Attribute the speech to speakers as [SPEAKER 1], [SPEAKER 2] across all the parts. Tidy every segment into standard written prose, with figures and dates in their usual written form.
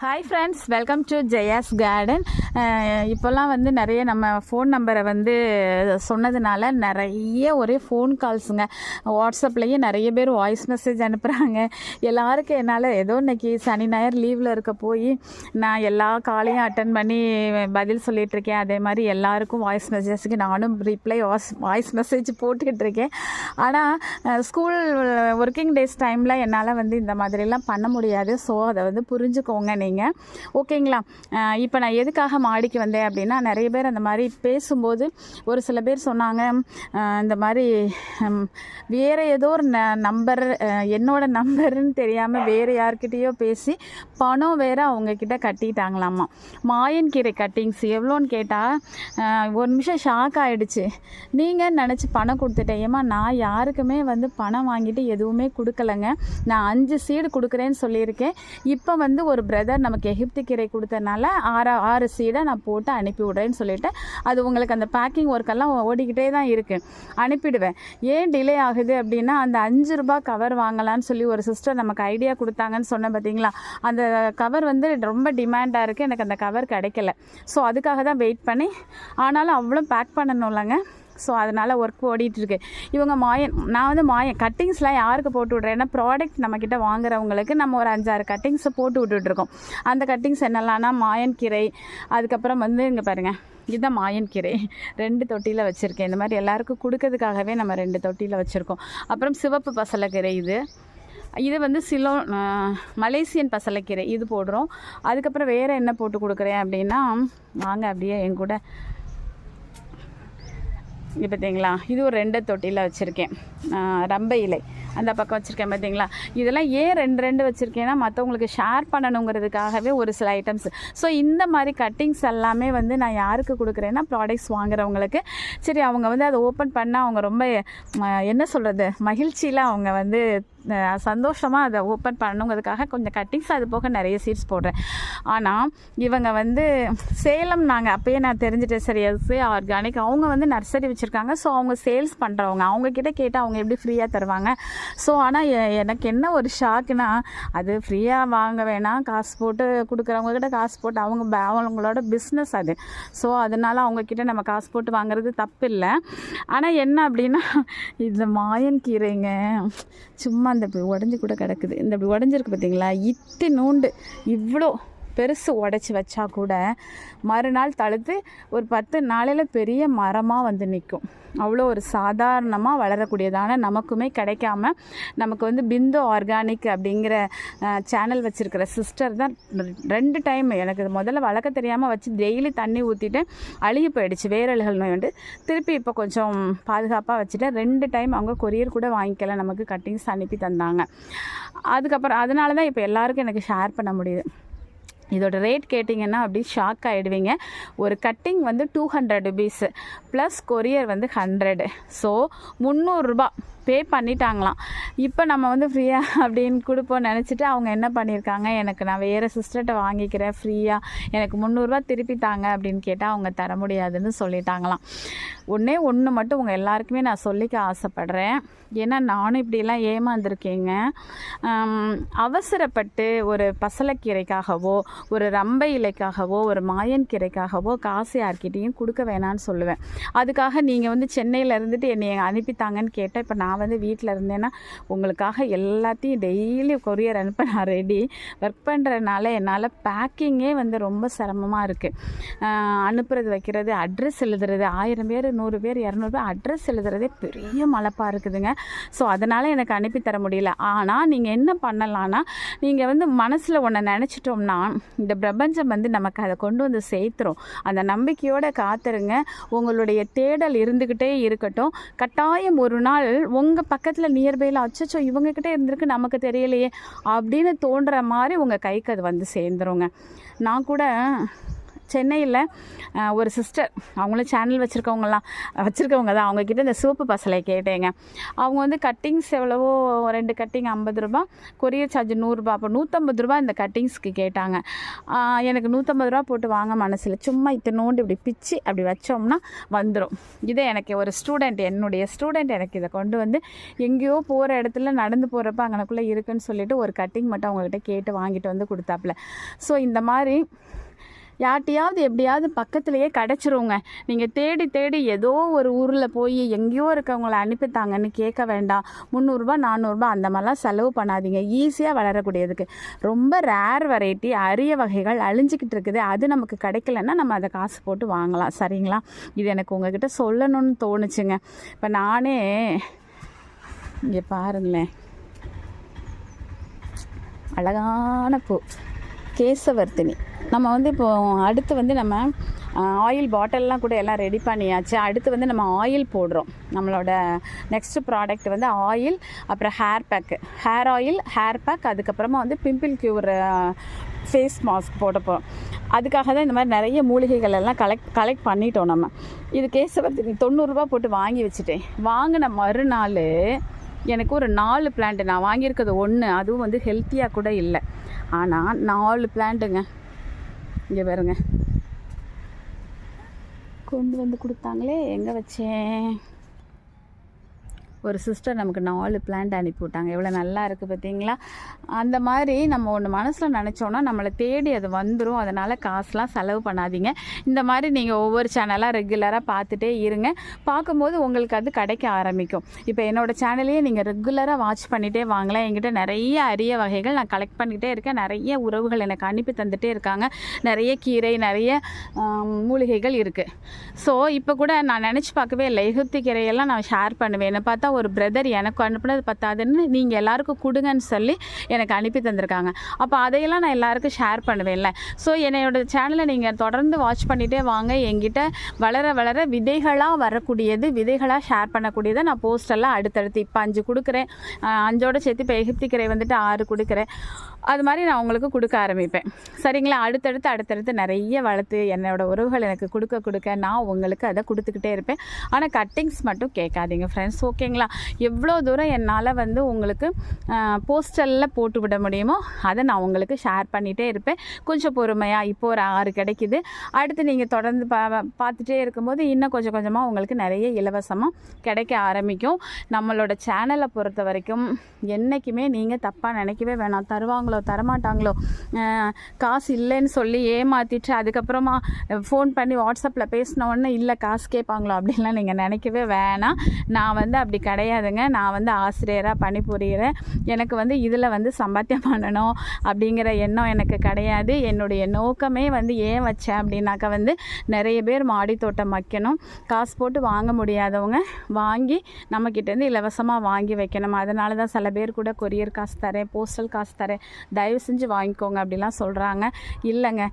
[SPEAKER 1] Hi friends, welcome to Jaya's garden. இப்போல்லாம் வந்து நிறைய நம்ம ஃபோன் நம்பரை வந்து சொன்னதுனால நிறைய ஒரே ஃபோன் கால்ஸுங்க. வாட்ஸ்அப்லேயும் நிறைய பேர் வாய்ஸ் மெசேஜ் அனுப்புகிறாங்க. எல்லாருக்கும் என்னால் ஏதோ இன்றைக்கி சனி ஞாயிறு லீவில் இருக்க போய் நான் எல்லா காலையும் அட்டன் பண்ணி பதில் சொல்லிகிட்ருக்கேன். அதே மாதிரி எல்லாருக்கும் வாய்ஸ் மெசேஜுக்கு நானும் ரிப்ளை வாய்ஸ் மெசேஜ் போட்டுக்கிட்டு இருக்கேன். ஆனால் ஸ்கூல் ஒர்க்கிங் டேஸ் டைமில் என்னால் வந்து இந்த மாதிரிலாம் பண்ண முடியாது. ஸோ அதை வந்து புரிஞ்சுக்கோங்க நீங்கள், ஓகேங்களா? இப்போ நான் எதுக்காக மாடிக்கு வந்தேன் அப்படின்னா, நிறைய பேர் அந்த மாதிரி பேசும்போது ஒரு சில பேர் சொன்னாங்க, இந்த மாதிரி வேறு ஏதோ ஒரு நம்பர் என்னோட நம்பருன்னு தெரியாமல் வேறு யார்கிட்டேயோ பேசி பணம் வேறு அவங்கக்கிட்ட கட்டிட்டாங்களாம்மா. மாயன் கீரை கட்டிங்ஸ் எவ்வளோன்னு கேட்டால் ஒரு நிமிஷம் ஷாக் ஆகிடுச்சு. நீங்கள் நினச்சி பணம் கொடுத்துட்டேன். ஏமா, நான் யாருக்குமே வந்து பணம் வாங்கிட்டு எதுவுமே கொடுக்கலைங்க. நான் 5 சீடு கொடுக்குறேன்னு சொல்லியிருக்கேன். இப்போ வந்து ஒரு பிரதர் நமக்கு எகிப்து கீரை கொடுத்தனால 6 சீடை நான் போட்டு அனுப்பி விடுறேன்னு சொல்லிவிட்டு, அது உங்களுக்கு அந்த பேக்கிங் ஒர்க்கெல்லாம் ஓடிக்கிட்டே தான் இருக்குது, அனுப்பிடுவேன். ஏன் டிலே ஆகுது அப்படின்னா, அந்த 5 ரூபாய் கவர் வாங்கலான்னு சொல்லி ஒரு சிஸ்டர் நமக்கு ஐடியா கொடுத்தாங்கன்னு சொன்னேன் பார்த்தீங்களா? அந்த கவர் வந்து ரொம்ப டிமாண்டாக இருக்குது, எனக்கு அந்த கவர் கிடைக்கல. ஸோ அதுக்காக தான் வெயிட் பண்ணி, ஆனாலும் அவ்வளோ பேக் பண்ணணும்லங்க. ஸோ அதனால் ஒர்க் ஓடிட்டுருக்கு. இவங்க நான் வந்து கட்டிங்ஸ்லாம் யாருக்கு போட்டு விட்றேன்னா, ப்ராடக்ட் நம்மக்கிட்ட வாங்குறவங்களுக்கு நம்ம ஒரு 5-6 கட்டிங்ஸை போட்டு விட்டுட்ருக்கோம். அந்த கட்டிங்ஸ் என்னெல்லாம்னா, மாயன் கீரை, அதுக்கப்புறம் வந்து இங்கே பாருங்கள், இதுதான் மாயன் கீரை. 2 தொட்டியில் வச்சுருக்கேன். இந்த மாதிரி எல்லாருக்கும் கொடுக்கறதுக்காகவே நம்ம 2 தொட்டியில் வச்சுருக்கோம். அப்புறம் சிவப்பு பசலைக்கீரை, இது வந்து மலேசியன் பசலைக்கீரை, இது போடுறோம். அதுக்கப்புறம் வேறு என்ன போட்டு கொடுக்குறேன் அப்படின்னா, வாங்க அப்படியே என் கூட இங்கே பார்த்தீங்களா, இது ஒரு 2 தொட்டியில் வச்சுருக்கேன். ரம்பை இலை அந்த பக்கம் வச்சுருக்கேன் பார்த்தீங்களா. இதெல்லாம் ஏன் 2 வச்சுருக்கேன்னா, மற்றவங்களுக்கு ஷேர் பண்ணணுங்கிறதுக்காகவே ஒரு சில ஐட்டம்ஸ். ஸோ இந்த மாதிரி கட்டிங்ஸ் எல்லாமே வந்து நான் யாருக்கு கொடுக்குறேன்னா, ப்ராடக்ட்ஸ் வாங்குறவங்களுக்கு. சரி, அவங்க வந்து அதை ஓப்பன் பண்ணால் அவங்க ரொம்ப என்ன சொல்கிறது, மகிழ்ச்சியில் அவங்க வந்து சந்தோஷமாக அதை ஓப்பன் பண்ணணுங்கிறதுக்காக கொஞ்சம் கட்டிங்ஸ், அது போக நிறைய சீட்ஸ் போடுறேன். ஆனால் இவங்க வந்து சேலம், நாங்கள் அப்போயே நான் தெரிஞ்சுட்டேன், சரி எஸ்ஏ ஆர்கானிக், அவங்க வந்து நர்சரி வச்சுருக்காங்க. ஸோ அவங்க சேல்ஸ் பண்ணுறவங்க, அவங்கக்கிட்ட கேட்டால் அவங்க எப்படி ஃப்ரீயாக தருவாங்க. ஸோ ஆனால் எனக்கு என்ன ஒரு ஷாக்குனா, அது ஃப்ரீயாக வாங்க வேணாம், காசு போட்டு கொடுக்குறவங்கக்கிட்ட காசு போட்டு அவங்களோட பிஸ்னஸ் அது. ஸோ அதனால் அவங்கக்கிட்ட நம்ம காசு போட்டு வாங்குறது தப்பு இல்லை. ஆனால் என்ன அப்படின்னா, இந்த மாயன் கீரைங்க சும்மா இந்த இப்படி உடஞ்சி கூட கிடக்குது. இந்த இப்படி உடஞ்சிருக்கு பார்த்தீங்களா, நூண்டு இவ்வளோ பெருசு உடச்சி வச்சா கூட மறுநாள் தழுத்து ஒரு 10 நாளையில் பெரிய மரமாக வந்து நிற்கும். அவ்வளோ ஒரு சாதாரணமாக வளரக்கூடியதான, நமக்குமே கிடைக்காம, நமக்கு வந்து பிந்து ஆர்கானிக் அப்படிங்கிற சேனல் வச்சுருக்கிற சிஸ்டர் தான் 2 டைம் எனக்கு முதல்ல வளர்க்க தெரியாமல் வச்சு டெய்லி தண்ணி ஊற்றிட்டு அழுகி போயிடுச்சு, வேரல்கள் நோய் வந்து. திருப்பி இப்போ கொஞ்சம் பாதுகாப்பாக வச்சுட்டு 2 டைம் அவங்க கொரியர் கூட வாங்கிக்கல, நமக்கு கட்டிங்ஸ் அனுப்பி தந்தாங்க. அதுக்கப்புறம் அதனால தான் இப்போ எல்லாருக்கும் எனக்கு ஷேர் பண்ண முடியுது. இதோட ரேட் கேட்டிங்கன்னா அப்படி ஷாக் ஆகிடுவீங்க. ஒரு கட்டிங் வந்து 200 ருபீஸு ப்ளஸ் கொரியர் வந்து 100. ஸோ 300 ரூபா பே பண்ணிட்டாங்களாம். இப்போ நம்ம வந்து ஃப்ரீயாக அப்படின்னு கொடுப்போம் நினச்சிட்டு அவங்க என்ன பண்ணியிருக்காங்க, எனக்கு நான் வேறு சிஸ்டர்கிட்ட வாங்கிக்கிறேன் ஃப்ரீயாக, எனக்கு 300 ரூபா திருப்பி தாங்க அப்படின்னு கேட்டால் அவங்க தர முடியாதுன்னு சொல்லிட்டாங்களாம். ஒன்று மட்டும் உங்கள் எல்லாருக்குமே நான் சொல்லிக்க ஆசைப்பட்றேன். ஏன்னா நானும் இப்படிலாம் ஏமாந்துருக்கேங்க. அவசரப்பட்டு ஒரு பசலைக்கீரைக்காகவோ, ஒரு ரம்பை இலைக்காகவோ, ஒரு மாயன் கீரைக்காகவோ காசு யார்கிட்டையும் கொடுக்க வேணான்னு சொல்லுவேன். அதுக்காக நீங்கள் வந்து சென்னையில் இருந்துட்டு என்னை அனுப்பித்தாங்கன்னு கேட்டால், இப்போ நான் வந்து வீட்டில் இருந்தேன்னா உங்களுக்காக எல்லாத்தையும் டெய்லி கொரியர் அனுப்ப நான் ரெடி. ஒர்க் பண்ணுறதுனால என்னால் பேக்கிங்கே வந்து ரொம்ப சிரமமாக இருக்குது. அனுப்புறது, வைக்கிறது, அட்ரஸ் எழுதுறது, 1000 பேர் 100 பேர் 200 பேர் அட்ரஸ் எழுதுறதே பெரிய மலைப்பாக இருக்குதுங்க. ஸோ அதனால் எனக்கு அனுப்பி தர முடியல. ஆனால் நீங்கள் என்ன பண்ணலான்னா, நீங்கள் வந்து மனசில் ஒன்று நினச்சிட்டோம்னா, இந்த பிரபஞ்சம் வந்து நமக்கு அதை கொண்டு வந்து சேர்த்துரும். அந்த நம்பிக்கையோடு காத்துருங்க. உங்களுடைய தேடல் இருந்துக்கிட்டே இருக்கட்டும். கட்டாயம் ஒரு நாள் உங்கள் பக்கத்தில் நியர்பையில் அச்சச்சோ இவங்கக்கிட்ட இருந்திருக்கு நமக்கு தெரியலையே அப்படின்னு தோன்ற மாதிரி உங்கள் கைக்கு அது வந்து சேர்ந்துருங்க. நான் கூட சென்னையில் ஒரு சிஸ்டர், அவங்களும் சேனல் வச்சுருக்கவங்க தான். அவங்கக்கிட்ட இந்த சிவப்பு பசலை கேட்டேங்க. அவங்க வந்து கட்டிங்ஸ் எவ்வளவோ 2 கட்டிங் 50 ரூபா, கொரியர் சார்ஜ் 100 ரூபா. அப்போ 150 ரூபா இந்த கட்டிங்ஸ்க்கு கேட்டாங்க. எனக்கு 150 ரூபா போட்டு வாங்க மனசில். சும்மா இத்தனோண்டு இப்படி பிச்சு அப்படி வச்சோம்னா வந்துடும். இதை எனக்கு ஒரு என்னுடைய ஸ்டூடெண்ட் எனக்கு இதை கொண்டு வந்து எங்கேயோ போகிற இடத்துல நடந்து போகிறப்ப அங்கனக்குள்ளே இருக்குன்னு சொல்லிட்டு ஒரு கட்டிங் மட்டும் அவங்கக்கிட்ட கேட்டு வாங்கிட்டு வந்து கொடுத்தாப்புல. ஸோ இந்த மாதிரி யார்ட்டையாவது எப்படியாவது பக்கத்துலேயே கிடச்சிருவோங்க. நீங்கள் தேடி தேடி ஏதோ ஒரு ஊரில் போய் எங்கேயோ இருக்கவங்கள அனுப்பித்தாங்கன்னு கேட்க வேண்டாம். 300 ரூபா 400 ரூபா அந்த மாதிரிலாம் செலவு பண்ணாதீங்க. ஈஸியாக வளரக்கூடியதுக்கு ரொம்ப ரேர் வெரைட்டி, அரிய வகைகள் அழிஞ்சிக்கிட்டு இருக்குது. அது நமக்கு கிடைக்கலன்னா நம்ம அதை காசு போட்டு வாங்கலாம். சரிங்களா? இது எனக்கு உங்ககிட்ட சொல்லணும்னு தோணுச்சுங்க. இப்போ நானே இங்கே பாருங்களேன், அழகான பூ கேசவர்த்தினி. நம்ம வந்து இப்போது அடுத்து வந்து நம்ம ஆயில் பாட்டில்லாம் கூட எல்லாம் ரெடி பண்ணியாச்சு. அடுத்து வந்து நம்ம ஆயில் போடுறோம். நம்மளோட நெக்ஸ்ட்டு ப்ராடக்ட் வந்து ஆயில், அப்புறம் hair pack, hair oil, hair pack, அதுக்கப்புறமா வந்து பிம்பிள் க்யூர் ஃபேஸ் மாஸ்க் போட போகிறோம். அதுக்காக தான் இந்த மாதிரி நிறைய மூலிகைகள் எல்லாம் கலெக்ட் பண்ணிட்டோம். நம்ம இது கேசவர்த்தினி 90 ரூபா போட்டு வாங்கி வச்சுட்டேன். வாங்கின மறுநாள் எனக்கு ஒரு 4 பிளான்ட், நான் வாங்கியிருக்கிறது 1, அதுவும் வந்து ஹெல்த்தியாக கூட இல்லை. ஆனால் 4 பிளான்ட்டுங்க. இங்கே பாருங்க, கொண்டு வந்து கொடுத்தாங்களே, எங்கே வச்சேன்? ஒரு சிஸ்டர் நமக்கு 4 பிளான்ட் அனுப்பிவிட்டாங்க. எவ்வளோ நல்லா இருக்குது பார்த்தீங்களா? அந்த மாதிரி நம்ம ஒன்று மனசில் நினச்சோன்னா நம்மளை தேடி அது வந்துடும். அதனால் காசுலாம் செலவு பண்ணாதீங்க. இந்த மாதிரி நீங்கள் ஒவ்வொரு சேனலாக ரெகுலராக பார்த்துட்டே இருங்க. பார்க்கும்போது உங்களுக்கு அது கிடைக்க ஆரம்பிக்கும். இப்போ என்னோடய சேனலையே நீங்கள் ரெகுலராக வாட்ச் பண்ணிகிட்டே வாங்கலாம். என்கிட்ட நிறைய அரிய வகைகள் நான் கலெக்ட் பண்ணிக்கிட்டே இருக்கேன். நிறைய உறவுகள் எனக்கு அனுப்பி தந்துகிட்டே இருக்காங்க. நிறைய கீரை, நிறைய மூலிகைகள் இருக்குது. ஸோ இப்போ கூட நான் நினச்சி பார்க்கவே இல்லை, எகிப்தி கீரையெல்லாம் நான் ஷேர் பண்ணுவேன். என்னை பார்த்தா ஒரு பிரதர் எனக்கு அனுப்புனது பத்தாதுன்னு நீங்கள் எல்லாருக்கும் கொடுங்கன்னு சொல்லி எனக்கு அனுப்பி தந்திருக்காங்க. அப்போ அதையெல்லாம் நான் எல்லாருக்கும் ஷேர் பண்ணுவேன்ல. ஸோ என்னோட சேனலை நீங்கள் தொடர்ந்து வாட்ச் பண்ணிகிட்டே வாங்க. என்கிட்ட வளர வளர விதைகளாக வரக்கூடியது, விதைகளாக ஷேர் பண்ணக்கூடியதை நான் போஸ்டெல்லாம் அடுத்தடுத்து இப்போ 5 கொடுக்குறேன். 5ஓட சேர்த்து இப்போ எகிப்தி கீரை வந்துட்டு 6 கொடுக்குறேன். அது மாதிரி நான் உங்களுக்கு கொடுக்க ஆரம்பிப்பேன். சரிங்களா? அடுத்தடுத்து நிறைய வளர்த்து என்னோட உறவுகள் எனக்கு கொடுக்க நான் உங்களுக்கு அதை கொடுத்துக்கிட்டே இருப்பேன். ஆனால் கட்டிங்ஸ் மட்டும் கேட்காதீங்க ஃப்ரெண்ட்ஸ். ஓகேங்களா? எவ்வளோ தூரம் என்னால் வந்து உங்களுக்கு போஸ்டலில் போட்டு விட முடியுமோ அதை நான் உங்களுக்கு ஷேர் பண்ணிகிட்டே இருப்பேன். கொஞ்சம் பொறுமையாக இப்போ ஒரு 6 கிடைக்கிது. அடுத்து நீங்கள் தொடர்ந்து பார்த்துட்டே இருக்கும்போது இன்னும் கொஞ்சம் கொஞ்சமாக உங்களுக்கு நிறைய இலவசமாக கிடைக்க ஆரம்பிக்கும். நம்மளோட சேனலை பொறுத்த வரைக்கும் என்றைக்குமே நீங்கள் தப்பாக நினைக்கவே வேணாம். தருவாங்களோ தரமாட்டாங்களோ, காசு இல்லைன்னு சொல்லி ஏமாற்றிட்டு அதுக்கப்புறமா ஃபோன் பண்ணி வாட்ஸ்அப்பில் பேசினோடனே இல்லை காசு கேட்பாங்களோ அப்படின்லாம் நீங்கள் நினைக்கவே வேணாம். நான் வந்து அப்படி கிடையாதுங்க. நான் வந்து ஆசிரியராக பணிபுரிகிறேன். எனக்கு வந்து இதில் வந்து சம்பாத்தியம் பண்ணணும் அப்படிங்கிற எண்ணம் எனக்கு கிடையாது. என்னுடைய நோக்கமே வந்து ஏன் வச்சேன் அப்படின்னாக்கா வந்து நிறைய பேர் மாடி தோட்டம் வைக்கணும். காசு போட்டு வாங்க முடியாதவங்க வாங்கி நம்மக்கிட்டேருந்து இலவசமாக வாங்கி வைக்கணும். அதனால தான் சில பேர் கூட கொரியர் காசு தரேன், போஸ்டல் காசு தரேன், தயவு செஞ்சு வாங்கிக்கோங்க அப்படிலாம் சொல்கிறாங்க. இல்லைங்க,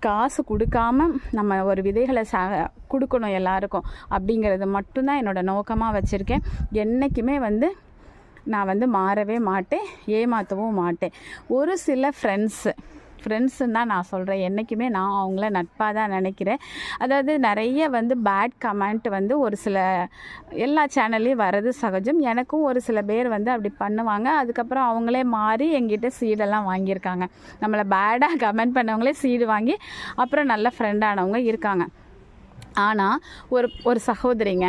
[SPEAKER 1] காசு கொடுக்காம நம்ம ஒரு விதைகளை கொடுக்கணும் எல்லாருக்கும் அப்படிங்கிறது மட்டும்தான் என்னோடய நோக்கமாக வச்சுருக்கேன். என்றைக்குமே வந்து நான் வந்து மாறவே மாட்டேன், ஏமாற்றவும் மாட்டேன். ஒரு சில ஃப்ரெண்ட்ஸுன்னு தான் நான் சொல்கிறேன். என்றைக்குமே நான் அவங்கள நட்பாக தான் நினைக்கிறேன். அதாவது நிறைய வந்து பேட் கமெண்ட் வந்து ஒரு சில எல்லா சேனல்லையும் வர்றது சகஜம். எனக்கும் ஒரு சில பேர் வந்து அப்படி பண்ணுவாங்க. அதுக்கப்புறம் அவங்களே மாறி எங்கிட்ட சீடெல்லாம் வாங்கியிருக்காங்க. நம்மளை பேடாக கமெண்ட் பண்ணவங்களே சீடு வாங்கி அப்புறம் நல்ல ஃப்ரெண்டானவங்க இருக்காங்க. ஆனால் ஒரு சகோதரிங்க,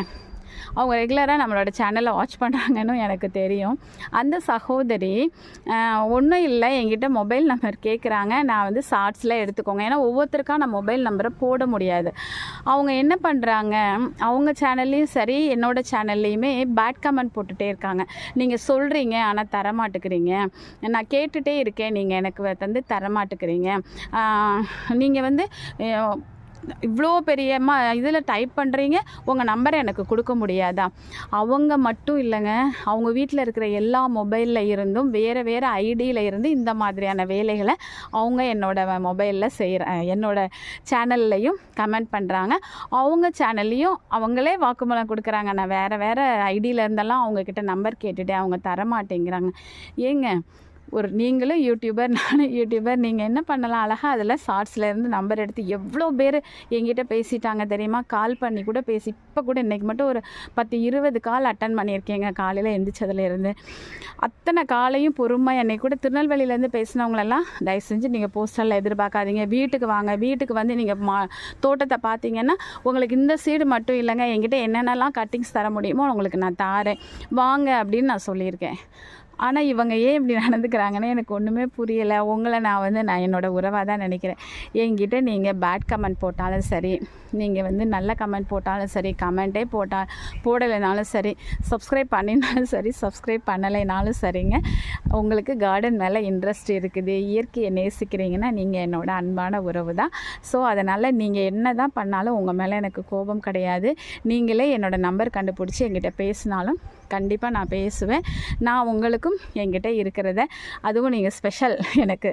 [SPEAKER 1] அவங்க ரெகுலராக நம்மளோட சேனலை வாட்ச் பண்ணுறாங்கன்னு எனக்கு தெரியும். அந்த சகோதரி ஒன்றும் இல்லை, என்கிட்ட மொபைல் நம்பர் கேட்குறாங்க. நான் வந்து ஷார்ட்ஸில் எடுத்துக்கோங்க, ஏன்னா ஒவ்வொருத்தருக்கான மொபைல் நம்பரை போட முடியாது. அவங்க என்ன பண்ணுறாங்க, அவங்க சேனல்லையும் சரி என்னோடய சேனல்லையுமே பேட் கமெண்ட் போட்டுகிட்டே இருக்காங்க. நீங்கள் சொல்கிறீங்க ஆனால் தரமாட்டுக்கிறீங்க, நான் கேட்டுகிட்டே இருக்கேன், நீங்கள் எனக்கு வந்து தரமாட்டுக்கிறீங்க, நீங்கள் வந்து இவ்வளோ பெரிய இதில் டைப் பண்ணுறீங்க, உங்கள் நம்பரை எனக்கு கொடுக்க முடியாதா? அவங்க மட்டும் இல்லைங்க, அவங்க வீட்டில் இருக்கிற எல்லா மொபைலில் இருந்தும் வேறு ஐடியில் இருந்து இந்த மாதிரியான வேலைகளை அவங்க என்னோடய மொபைலில் என்னோடய சேனல்லையும் கமெண்ட் பண்ணுறாங்க. அவங்க சேனல்லையும் அவங்களே வாக்குமூலம் கொடுக்குறாங்க. நான் வேறு ஐடியில் இருந்தெல்லாம் அவங்கக்கிட்ட நம்பர் கேட்டுகிட்டே அவங்க தரமாட்டேங்கிறாங்க. ஏங்க, நீங்களும் யூடியூபர், நானும் யூடியூபர். நீங்கள் என்ன பண்ணலாம், அழகாக அதில் ஷார்ட்ஸ்லேருந்து நம்பர் எடுத்து எவ்வளோ பேர் என்கிட்ட பேசிட்டாங்க தெரியுமா, கால் பண்ணி கூட பேசி. இப்போ கூட இன்றைக்கி மட்டும் ஒரு 10-20 கால் அட்டன் பண்ணியிருக்கேங்க காலையில் எந்திரிச்சதுலேருந்து. அத்தனை காலையும் பொறுமையாக என்னை கூட திருநெல்வேலியிலேருந்து பேசினவங்களெல்லாம் தயவு செஞ்சு நீங்கள் போஸ்டரில் எதிர்பார்க்காதீங்க, வீட்டுக்கு வாங்க. வீட்டுக்கு வந்து நீங்கள் தோட்டத்தை பார்த்தீங்கன்னா உங்களுக்கு இந்த சீடு மட்டும் இல்லைங்க, என்கிட்ட என்னென்னலாம் கட்டிங்ஸ் தர முடியுமோ உங்களுக்கு நான் தாரேன், வாங்க அப்படின்னு நான் சொல்லியிருக்கேன். ஆனால் இவங்க ஏன் இப்படி நடந்துக்கிறாங்கன்னு எனக்கு ஒன்றுமே புரியலை. உங்களை நான் என்னோடய உறவாக தான் நினைக்கிறேன். என்கிட்ட நீங்கள் பேட் கமெண்ட் போட்டாலும் சரி, நீங்கள் வந்து நல்ல கமெண்ட் போட்டாலும் சரி, கமெண்ட்டே போடலைனாலும் சரி, சப்ஸ்கிரைப் பண்ணினாலும் சரி, சப்ஸ்கிரைப் பண்ணலைனாலும் சரிங்க, உங்களுக்கு கார்டன் மேலே இன்ட்ரெஸ்ட் இருக்குது, இயற்கையை நேசிக்கிறீங்கன்னா நீங்கள் என்னோட அன்பான உறவு தான். ஸோ அதனால் நீங்கள் என்ன தான் பண்ணாலும் உங்கள் மேலே எனக்கு கோபம் கிடையாது. நீங்களே என்னோடய நம்பர் கண்டுபிடிச்சி என்கிட்ட பேசினாலும் கண்டிப்பாக நான் பேசுவேன். நான் உங்களுக்கும் என்கிட்ட இருக்கிறத, அதுவும் நீங்கள் ஸ்பெஷல் எனக்கு.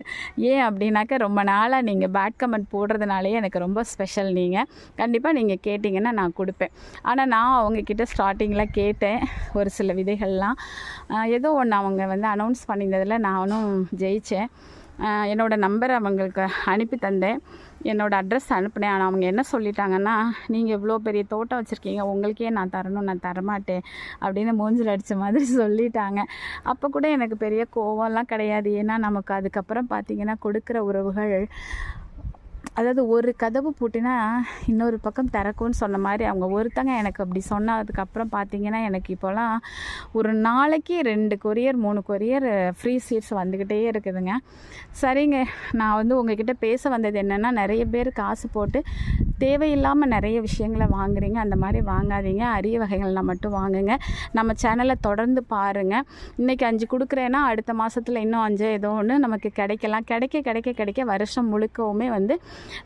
[SPEAKER 1] ஏன் அப்படின்னாக்க ரொம்ப நாளாக நீங்கள் பேட் கமெண்ட் போடுறதுனாலேயே எனக்கு ரொம்ப ஸ்பெஷல். நீங்கள் கண்டிப்பாக நீங்கள் கேட்டிங்கன்னா நான் கொடுப்பேன். ஆனால் நான் அவங்கக்கிட்ட ஸ்டார்டிங்கில் கேட்டேன் ஒரு சில விதைகள்லாம். ஏதோ ஒன்று அவங்க வந்து அனௌன்ஸ் பண்ணியிருந்ததில் நானும் ஜெயித்தேன். என்னோடய நம்பரை அவங்களுக்கு அனுப்பி தந்தேன், என்னோடய அட்ரஸ் அனுப்பினேன். ஆனால் அவங்க என்ன சொல்லிட்டாங்கன்னா, நீங்கள் இவ்வளோ பெரிய தோட்டம் வச்சுருக்கீங்க, உங்களுக்கே நான் தரணும், நான் தரமாட்டேன் அப்படின்னு மூஞ்சில் அடித்த மாதிரி சொல்லிட்டாங்க. அப்போ கூட எனக்கு பெரிய கோவம்லாம் கிடையாது. ஏன்னா நமக்கு அதுக்கப்புறம் பார்த்திங்கன்னா கொடுக்குற உறவுகள், அதாவது ஒரு கதவு பூட்டினா இன்னொரு பக்கம் திறக்கும்னு சொன்ன மாதிரி அவங்க ஒருத்தங்க எனக்கு அப்படி சொன்னதுக்கப்புறம் பார்த்திங்கன்னா எனக்கு இப்போலாம் ஒரு நாளைக்கு 2 கொரியர் 3 கொரியர் ஃப்ரீ சீட்ஸ் வந்துக்கிட்டே இருக்குதுங்க. சரிங்க, நான் வந்து உங்ககிட்ட பேச வந்தது என்னென்னா, நிறைய பேர் காசு போட்டு தேவையில்லாமல் நிறைய விஷயங்களை வாங்குறீங்க. அந்த மாதிரி வாங்காதீங்க, அரிய வகைகள்லாம் மட்டும் வாங்குங்க. நம்ம சேனலை தொடர்ந்து பாருங்கள். இன்றைக்கி 5 கொடுக்குறேன்னா அடுத்த மாதத்தில் இன்னும் 5 ஏதோ ஒன்று நமக்கு கிடைக்கலாம். கிடைக்க வருஷம் முழுக்கவுமே வந்து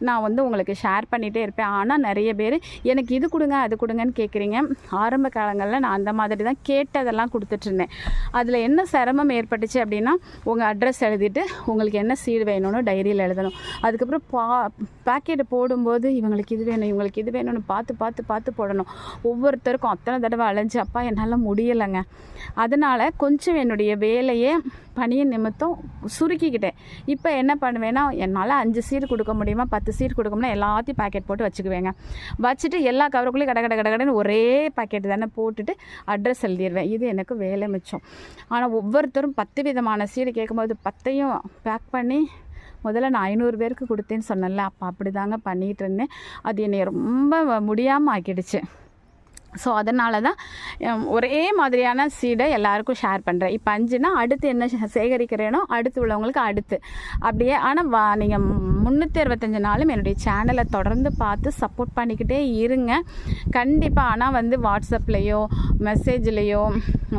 [SPEAKER 1] நான் வந்து உங்களுக்கு ஷேர் பண்ணிகிட்டே இருப்பேன். ஆனால் நிறைய பேர் எனக்கு இது கொடுங்க அது கொடுங்கன்னு கேட்குறீங்க. ஆரம்ப காலங்களில் நான் அந்த மாதிரி தான் கேட்டதெல்லாம் கொடுத்துட்ருந்தேன். அதில் என்ன சிரமம் ஏற்பட்டுச்சு அப்படின்னா, உங்கள் அட்ரஸ் எழுதிட்டு உங்களுக்கு என்ன சீடு வேணும்னு டைரியில் எழுதணும். அதுக்கப்புறம் பேக்கெட்டு போடும்போது இவங்களுக்கு இது வேணும் இவங்களுக்கு இது வேணும்னு பார்த்து போடணும். ஒவ்வொருத்தருக்கும் அத்தனை தடவை அலைஞ்சு அப்பா என்னால் முடியலைங்க. அதனால் கொஞ்சம் என்னுடைய வேலையை பணியின் நிமித்தம் சுருக்கிக்கிட்டேன். இப்போ என்ன பண்ணுவேன்னா, என்னால் 5 சீடு கொடுக்க முடியுமா 10 சீடு கொடுக்க முடியுமா எல்லாத்தையும் பேக்கெட் போட்டு வச்சுக்குவேங்க. வச்சுட்டு எல்லா கவருக்குள்ளேயும் கடன்னு ஒரே பேக்கெட் தானே போட்டுட்டு அட்ரஸ் எழுதிடுவேன். இது எனக்கு வேலை மிச்சம். ஆனால் ஒவ்வொருத்தரும் 10 விதமான சீடு கேட்கும்போது 10ஐயும் பேக் பண்ணி முதல்ல நான் 500 பேருக்கு கொடுத்தேன்னு சொன்னேன்ல, அப்போ அப்படி தாங்க பண்ணிகிட்டு இருந்தேன். அது என்னை ரொம்ப முடியாமல் ஆக்கிடுச்சு. ஸோ அதனால தான் ஒரே மாதிரியான சீடை எல்லாருக்கும் ஷேர் பண்ணுறேன். இப்போ 5னா அடுத்து என்ன சேகரிக்கிறேனோ அடுத்து உள்ளவங்களுக்கு அடுத்து அப்படியே. ஆனால் நீங்கள் 365 நாளும் என்னுடைய சேனலை தொடர்ந்து பார்த்து சப்போர்ட் பண்ணிக்கிட்டே இருங்க கண்டிப்பாக. ஆனால் வந்து வாட்ஸ்அப்லேயோ மெசேஜ்லேயோ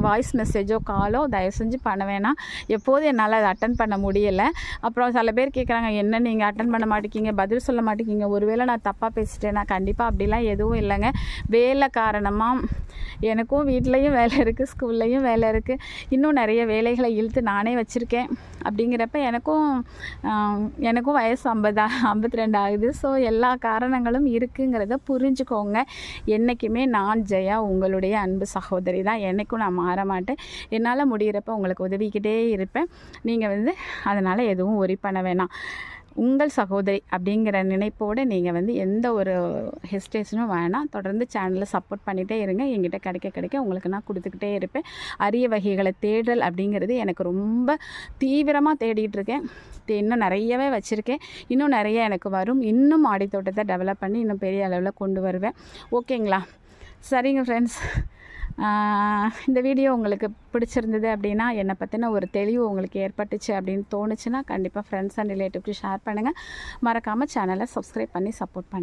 [SPEAKER 1] வாய்ஸ் மெசேஜோ காலோ தயவு செஞ்சு பண்ண வேணாம். எப்போதும் என்னால் அதை அட்டன் பண்ண முடியலை. அப்புறம் சில பேர் கேட்குறாங்க, என்ன நீங்கள் அட்டன் பண்ண மாட்டேங்கிங்க, பதில் சொல்ல மாட்டேங்கிங்க, ஒருவேளை நான் தப்பாக பேசிட்டேன்னா. கண்டிப்பாக அப்படிலாம் எதுவும் இல்லைங்க. வேலை காரணமாக எனக்கும் வீட்லேயும் வேலை இருக்குது, ஸ்கூல்லையும் வேலை இருக்குது, இன்னும் நிறைய வேலைகளை இழுத்து நானே வச்சுருக்கேன். அப்படிங்கிறப்ப எனக்கும் வயசு 52 ஆகுது. ஸோ எல்லா காரணங்களும் இருக்குங்கிறத புரிஞ்சுக்கோங்க. என்றைக்குமே நான் ஜெயா உங்களுடைய அன்பு சகோதரி தான். என்றைக்கும் நான் மாற மாட்டேன். என்னால் முடிகிறப்ப உங்களுக்கு உதவிக்கிட்டே இருப்பேன். நீங்கள் வந்து அதனால் எதுவும் ஒரி பண்ண வேணாம். உங்கள் சகோதரி அப்படிங்கிற நினைப்போடு நீங்கள் வந்து எந்த ஒரு ஹெசிடேஷனும் வேணாம். தொடர்ந்து சேனலில் சப்போர்ட் பண்ணிகிட்டே இருங்க. என்கிட்ட கிடைக்க உங்களுக்கு நான் கொடுத்துக்கிட்டே இருப்பேன். அரிய வகைகளை தேடல் அப்படிங்கிறது எனக்கு ரொம்ப தீவிரமாக தேடிட்டு இருக்கேன். இன்னும் நிறையவே வச்சுருக்கேன். இன்னும் நிறைய எனக்கு வரும். இன்னும் மாடி தோட்டத்தை டெவலப் பண்ணி இன்னும் பெரிய அளவில் கொண்டு வருவேன். ஓகேங்களா? சரிங்க ஃப்ரெண்ட்ஸ், இந்த வீடியோ உங்களுக்கு பிடிச்சிருந்தது அப்படின்னா, என்னை பற்றின ஒரு தெளிவு உங்களுக்கு ஏற்பட்டுச்சு அப்படின்னு தோணுச்சுன்னா கண்டிப்பாக ஃப்ரெண்ட்ஸ் அண்ட் ரிலேட்டிவ்க்கு ஷேர் பண்ணுங்கள். மறக்காமல் சேனலை சப்ஸ்கிரைப் பண்ணி சப்போர்ட் பண்ணுங்கள்.